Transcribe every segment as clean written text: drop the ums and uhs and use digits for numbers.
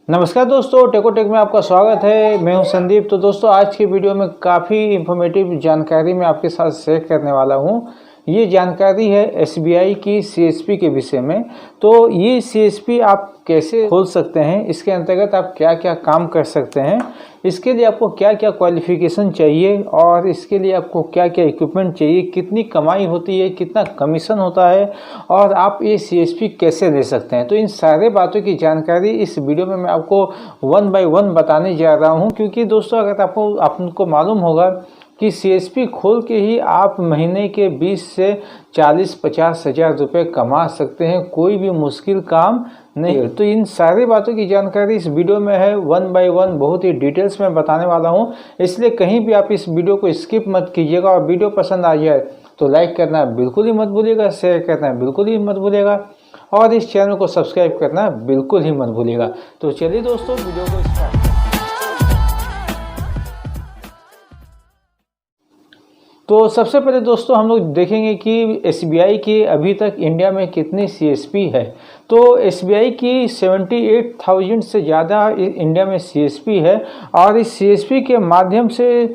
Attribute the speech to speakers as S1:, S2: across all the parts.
S1: नमस्कार दोस्तों, टेकोटेक में आपका स्वागत है। मैं हूं संदीप। तो दोस्तों, आज की वीडियो में काफ़ी इन्फॉर्मेटिव जानकारी मैं आपके साथ शेयर करने वाला हूं। ये जानकारी है एसबीआई की सीएसपी के विषय में। तो ये सीएसपी आप कैसे खोल सकते हैं, इसके अंतर्गत आप क्या क्या काम कर सकते हैं, इसके लिए आपको क्या क्या क्वालिफिकेशन चाहिए और इसके लिए आपको क्या क्या इक्विपमेंट चाहिए, कितनी कमाई होती है, कितना कमीशन होता है और आप ये सीएसपी कैसे ले सकते हैं। तो इन सारे बातों की जानकारी इस वीडियो में मैं आपको 1 बाय 1 बताने जा रहा हूँ। क्योंकि दोस्तों, अगर आपको मालूम होगा कि सीएसपी खोल के ही आप महीने के 20 से 40-50 हज़ार रुपये कमा सकते हैं। कोई भी मुश्किल काम नहीं है। तो इन सारी बातों की जानकारी इस वीडियो में है, 1 बाय 1 बहुत ही डिटेल्स में बताने वाला हूं। इसलिए कहीं भी आप इस वीडियो को स्किप मत कीजिएगा और वीडियो पसंद आ जाए तो लाइक करना बिल्कुल ही मत भूलिएगा, शेयर करना बिल्कुल ही मत भूलिएगा और इस चैनल को सब्सक्राइब करना बिल्कुल ही मत भूलिएगा। तो चलिए दोस्तों, वीडियो को स्टार्ट करते हैं। तो सबसे पहले दोस्तों, हम लोग देखेंगे कि एसबीआई की अभी तक इंडिया में कितनी सीएसपी है। तो एसबीआई की 78,000 से ज़्यादा इंडिया में सीएसपी है और इस सीएसपी के माध्यम से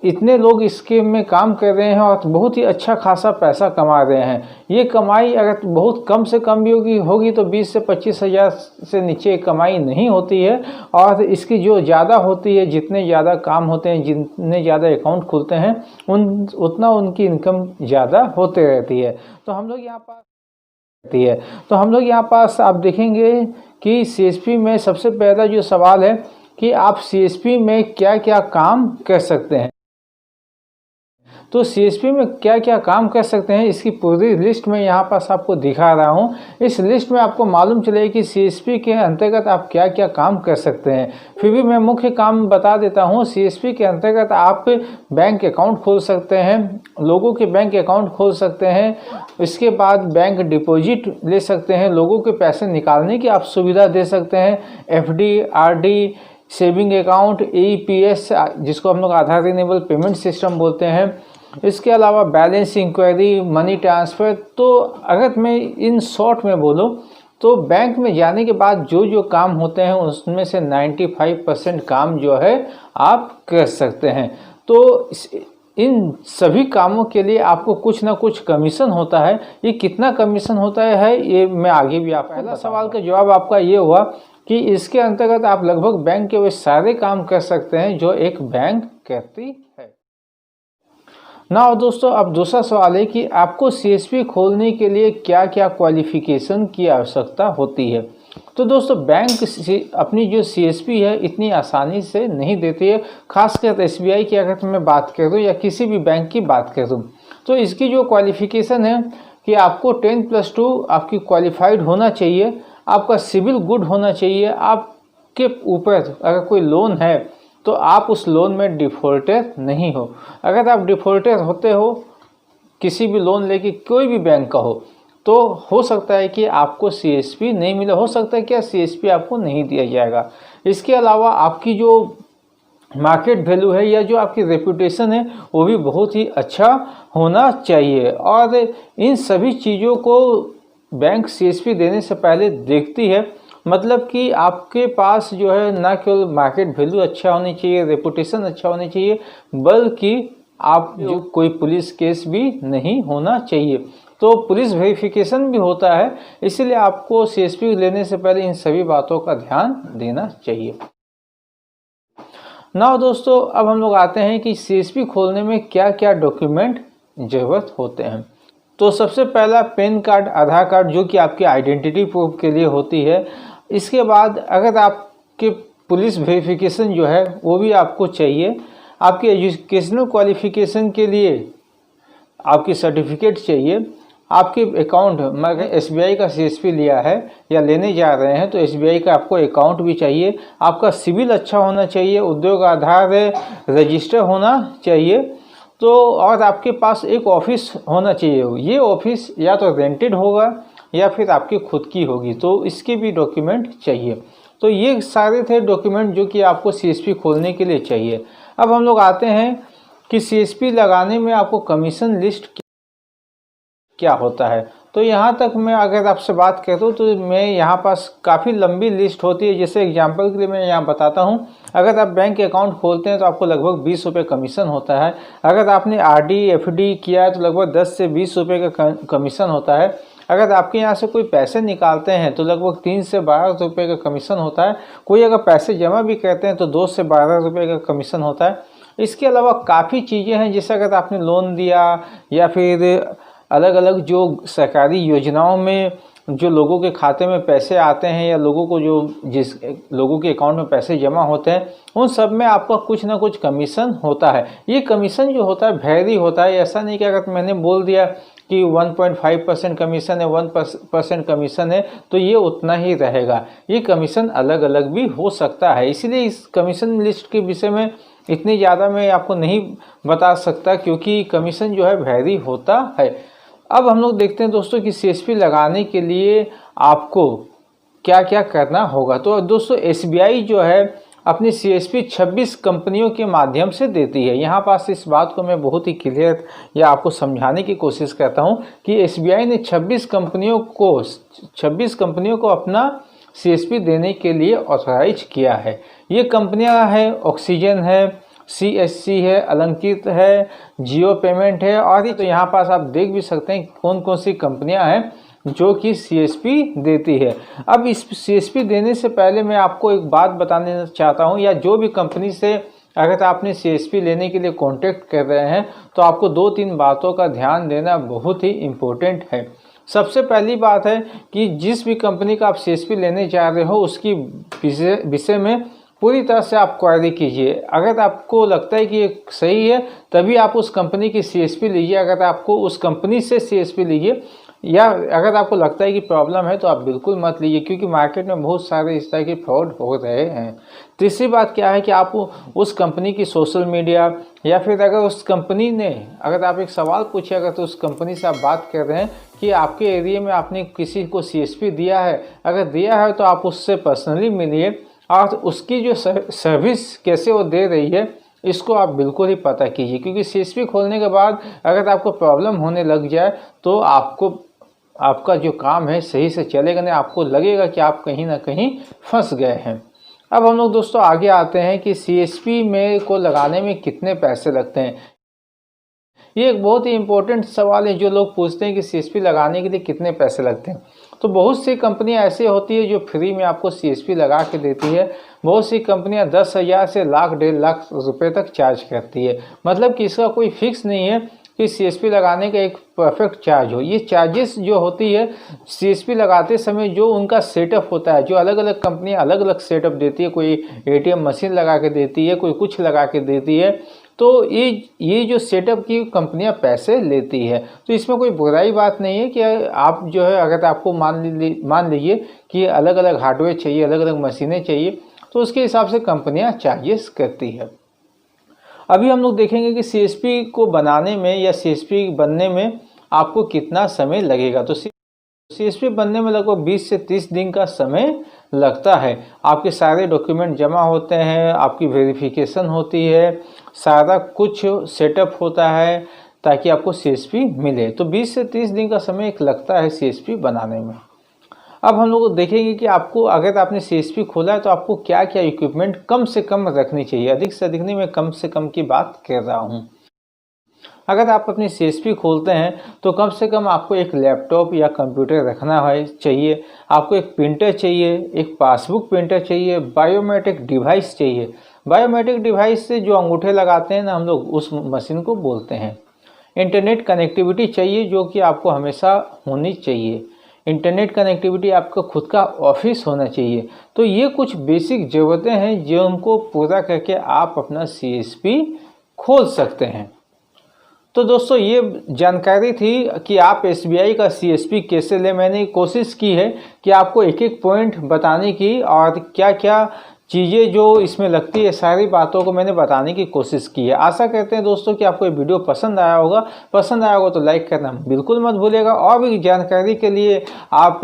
S1: इतने लोग इसके में काम कर रहे हैं और बहुत ही अच्छा खासा पैसा कमा रहे हैं। ये कमाई अगर बहुत कम से कम भी होगी तो 20 से 25 हज़ार से नीचे कमाई नहीं होती है। और इसकी जो ज़्यादा होती है, जितने ज़्यादा काम होते हैं, जितने ज़्यादा अकाउंट खुलते हैं, उतना उनकी इनकम ज़्यादा होते रहती है। तो हम लोग यहाँ पास आप देखेंगे कि सीएसपी में सबसे पहला जो सवाल है कि आप सीएसपी में क्या क्या काम कर सकते हैं। तो सीएसपी में क्या क्या काम कर सकते हैं, इसकी पूरी लिस्ट में यहाँ पास आपको दिखा रहा हूँ। इस लिस्ट में आपको मालूम चले कि सीएसपी के अंतर्गत आप क्या क्या काम कर सकते हैं। फिर भी मैं मुख्य काम बता देता हूँ। सीएसपी के अंतर्गत आप बैंक अकाउंट खोल सकते हैं, लोगों के बैंक अकाउंट खोल सकते हैं। इसके बाद बैंक डिपॉजिट ले सकते हैं, लोगों के पैसे निकालने की आप सुविधा दे सकते हैं। FD, RD, saving account, EPS जिसको हम लोग आधार इनेबल पेमेंट सिस्टम बोलते हैं। इसके अलावा बैलेंस इंक्वायरी, मनी ट्रांसफ़र। तो अगर मैं इन शॉर्ट में बोलूं तो बैंक में जाने के बाद जो जो काम होते हैं उसमें से 95% काम जो है आप कर सकते हैं। तो इन सभी कामों के लिए आपको कुछ ना कुछ कमीशन होता है। ये कितना कमीशन होता है ये मैं आगे भी आपको पहला सवाल का जवाब आपका ये हुआ कि इसके अंतर्गत आप लगभग बैंक के वे सारे काम कर सकते हैं जो एक बैंक करती है ना। दोस्तों, अब दूसरा सवाल है कि आपको सीएसपी खोलने के लिए क्या क्या क्वालिफिकेशन की आवश्यकता होती है। तो दोस्तों, बैंक अपनी जो सीएसपी है इतनी आसानी से नहीं देती है। खासकर एसबीआई की अगर मैं बात करूँ या किसी भी बैंक की बात करूँ तो इसकी जो क्वालिफिकेशन है कि आपको 10+2 आपकी क्वालिफाइड होना चाहिए, आपका सिविल गुड होना चाहिए, आपके ऊपर अगर कोई लोन है तो आप उस लोन में डिफ़ॉल्टर नहीं हो। अगर आप डिफ़ॉल्टर होते हो किसी भी लोन लेके, कोई भी बैंक का तो हो सकता है कि आपको सीएसपी नहीं मिले, हो सकता है कि सीएसपी आपको नहीं दिया जाएगा। इसके अलावा आपकी जो मार्केट वैल्यू है या जो आपकी रेपुटेशन है वो भी बहुत ही अच्छा होना चाहिए। और इन सभी चीज़ों को बैंक सीएसपी देने से पहले देखती है। मतलब कि आपके पास जो है ना केवल मार्केट वैल्यू अच्छा होनी चाहिए, रेपुटेशन अच्छा होनी चाहिए, बल्कि आप जो कोई पुलिस केस भी नहीं होना चाहिए। तो पुलिस वेरिफिकेशन भी होता है, इसलिए आपको सीएसपी लेने से पहले इन सभी बातों का ध्यान देना चाहिए ना। दोस्तों, अब हम लोग आते हैं कि सीएसपी खोलने में क्या क्या डॉक्यूमेंट ज़रूरत होते हैं। तो सबसे पहला पैन कार्ड, आधार कार्ड जो कि आपकी आइडेंटिटी प्रूफ के लिए होती है। इसके बाद अगर आपके पुलिस वेरिफिकेशन जो है वो भी आपको चाहिए। आपके एजुकेशनल क्वालिफिकेशन के लिए आपकी सर्टिफिकेट चाहिए। आपके अकाउंट में एसबीआई का सीएसपी लिया है या लेने जा रहे हैं तो एसबीआई का आपको अकाउंट भी चाहिए। आपका सिविल अच्छा होना चाहिए, उद्योग आधार रजिस्टर होना चाहिए। तो और आपके पास एक ऑफिस होना चाहिए। ये ऑफिस या तो रेंटेड होगा या फिर आपकी खुद की होगी, तो इसके भी डॉक्यूमेंट चाहिए। तो ये सारे थे डॉक्यूमेंट जो कि आपको सीएसपी खोलने के लिए चाहिए। अब हम लोग आते हैं कि सीएसपी लगाने में आपको कमीशन लिस्ट क्या होता है। तो यहाँ तक मैं अगर आपसे बात करूँ तो मैं यहाँ पास काफ़ी लंबी लिस्ट होती है। जैसे एग्जांपल के लिए मैं यहाँ बताता हूँ, अगर आप बैंक अकाउंट खोलते हैं तो आपको लगभग 20 रुपये कमीशन होता है। अगर आपने आरडी एफडी किया है तो लगभग 10 से 20 रुपये का कमीशन होता है। अगर आपके यहाँ से कोई पैसे निकालते हैं तो लगभग 3 से 12 रुपये का कमीशन होता है। कोई अगर पैसे जमा भी करते हैं तो 2 से 12 रुपये का कमीशन होता है। इसके अलावा काफ़ी चीज़ें हैं, जैसे अगर आपने लोन दिया या फिर अलग अलग जो सरकारी योजनाओं में जो लोगों के खाते में पैसे आते हैं या लोगों को जिस लोगों के अकाउंट में पैसे जमा होते हैं, उन सब में आपका कुछ ना कुछ कमीशन होता है। ये कमीशन जो होता है वेरी होता है। ऐसा नहीं कि अगर मैंने बोल दिया कि 1.5% कमीशन है, 1% कमीशन है तो ये उतना ही रहेगा। ये कमीशन अलग अलग भी हो सकता है। इसीलिए इस कमीशन लिस्ट के विषय में इतनी ज़्यादा मैं आपको नहीं बता सकता, क्योंकि कमीशन जो है वेरी होता है। अब हम लोग देखते हैं दोस्तों कि सीएसपी लगाने के लिए आपको क्या क्या करना होगा। तो दोस्तों एसबीआई जो है अपनी सीएसपी 26 कंपनियों के माध्यम से देती है। यहाँ पास इस बात को मैं बहुत ही क्लियर या आपको समझाने की कोशिश करता हूँ कि एसबीआई ने 26 कंपनियों को अपना सीएसपी देने के लिए ऑथराइज किया है। ये कंपनियां हैं ऑक्सीजन है, सीएससी है, अलंकित है, जियो पेमेंट है और तो यहाँ पास आप देख भी सकते हैं कौन कौन सी कंपनियां हैं जो कि सीएसपी देती है। अब इस सीएसपी देने से पहले मैं आपको एक बात बताना चाहता हूँ, या जो भी कंपनी से अगर आपने सीएसपी लेने के लिए कांटेक्ट कर रहे हैं तो आपको 2-3 बातों का ध्यान देना बहुत ही इम्पोर्टेंट है। सबसे पहली बात है कि जिस भी कंपनी का आप सीएसपी लेने जा रहे हो उसकी विषय में पूरी तरह से आप क्वेरी कीजिए। अगर आपको लगता है कि ये सही है तभी आप उस कंपनी की सीएसपी लीजिए। अगर आपको उस कंपनी से सीएसपी लीजिए, या अगर आपको लगता है कि प्रॉब्लम है तो आप बिल्कुल मत लीजिए, क्योंकि मार्केट में बहुत सारे इस तरह के फ्रॉड हो रहे हैं। तीसरी बात क्या है कि आप उस कंपनी की सोशल मीडिया या फिर अगर उस कंपनी ने अगर आप एक सवाल पूछिएगा तो उस कंपनी से आप बात कर रहे हैं कि आपके एरिया में आपने किसी को सीएसपी दिया है, अगर दिया है तो आप उससे पर्सनली मिलिए और उसकी जो सर्विस कैसे वो दे रही है इसको आप बिल्कुल ही पता कीजिए। क्योंकि सीएसपी खोलने के बाद अगर आपको प्रॉब्लम होने लग जाए तो आपका जो काम है सही से चलेगा नहीं, आपको लगेगा कि आप कहीं ना कहीं फंस गए हैं। अब हम लोग दोस्तों आगे आते हैं कि सीएसपी में को लगाने में कितने पैसे लगते हैं। ये एक बहुत ही इम्पोर्टेंट सवाल है जो लोग पूछते हैं कि सीएसपी लगाने के लिए कितने पैसे लगते हैं। तो बहुत सी कंपनियां ऐसी होती है जो फ्री में आपको सीएसपी लगा के देती है। बहुत सी कंपनियां 10,000 से लाख 1.5 लाख रुपए तक चार्ज करती है। मतलब कि इसका कोई फिक्स नहीं है कि सीएसपी लगाने का एक परफेक्ट चार्ज हो। ये चार्जेस जो होती है सीएसपी लगाते समय जो उनका सेटअप होता है, जो अलग अलग कंपनियां अलग अलग सेटअप देती है, कोई एटीएम मशीन लगा के देती है, कोई कुछ लगा के देती है, तो ये जो सेटअप की कंपनियां पैसे लेती है। तो इसमें कोई बुराई बात नहीं है कि आप जो है अगर आपको मान लीजिए कि अलग अलग हार्डवेयर चाहिए, अलग अलग मशीनें चाहिए, तो उसके हिसाब से कंपनियां चार्जेस करती है। अभी हम लोग देखेंगे कि सीएसपी को बनाने में या सीएसपी बनने में आपको कितना समय लगेगा। तो सीएसपी बनने में लगभग 20 से 30 दिन का समय लगता है। आपके सारे डॉक्यूमेंट जमा होते हैं, आपकी वेरिफिकेशन होती है, सारा कुछ सेटअप होता है ताकि आपको सीएसपी मिले। तो 20 से 30 दिन का समय एक लगता है सीएसपी बनाने में। अब हम लोग देखेंगे कि आपको अगर आपने सीएसपी खोला है तो आपको क्या क्या इक्विपमेंट कम से कम रखनी चाहिए। अधिक से अधिक नहीं, मैं कम से कम की बात कर रहा हूँ। अगर आप अपनी सीएसपी खोलते हैं तो कम से कम आपको एक लैपटॉप या कंप्यूटर रखना चाहिए। आपको एक प्रिंटर चाहिए, एक पासबुक प्रिंटर चाहिए, बायोमेट्रिक डिवाइस चाहिए। बायोमेट्रिक डिवाइस से जो अंगूठे लगाते हैं ना हम लोग, उस मशीन को बोलते हैं। इंटरनेट कनेक्टिविटी चाहिए जो कि आपको हमेशा होनी चाहिए। इंटरनेट कनेक्टिविटी आपका खुद का ऑफिस होना चाहिए। तो ये कुछ बेसिक ज़रूरतें हैं जो उनको पूरा करके आप अपना सीएसपी खोल सकते हैं। तो दोस्तों ये जानकारी थी कि आप एसबीआई का सीएसपी कैसे लें। मैंने कोशिश की है कि आपको एक एक पॉइंट बताने की और क्या क्या चीज़ें जो इसमें लगती है सारी बातों को मैंने बताने की कोशिश की है। आशा करते हैं दोस्तों कि आपको ये वीडियो पसंद आया होगा। पसंद आया होगा तो लाइक करना बिल्कुल मत भूलिएगा। और भी जानकारी के लिए आप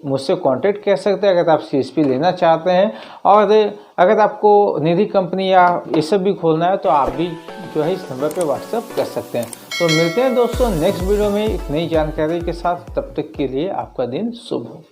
S1: मुझसे कांटेक्ट कर सकते हैं अगर आप सीएसपी लेना चाहते हैं। और अगर आपको निधि कंपनी या ये सब भी खोलना है तो आप भी जो है इस नंबर पे व्हाट्सएप कर सकते हैं। तो मिलते हैं दोस्तों नेक्स्ट वीडियो में एक नई जानकारी के साथ। तब तक के लिए आपका दिन शुभ हो।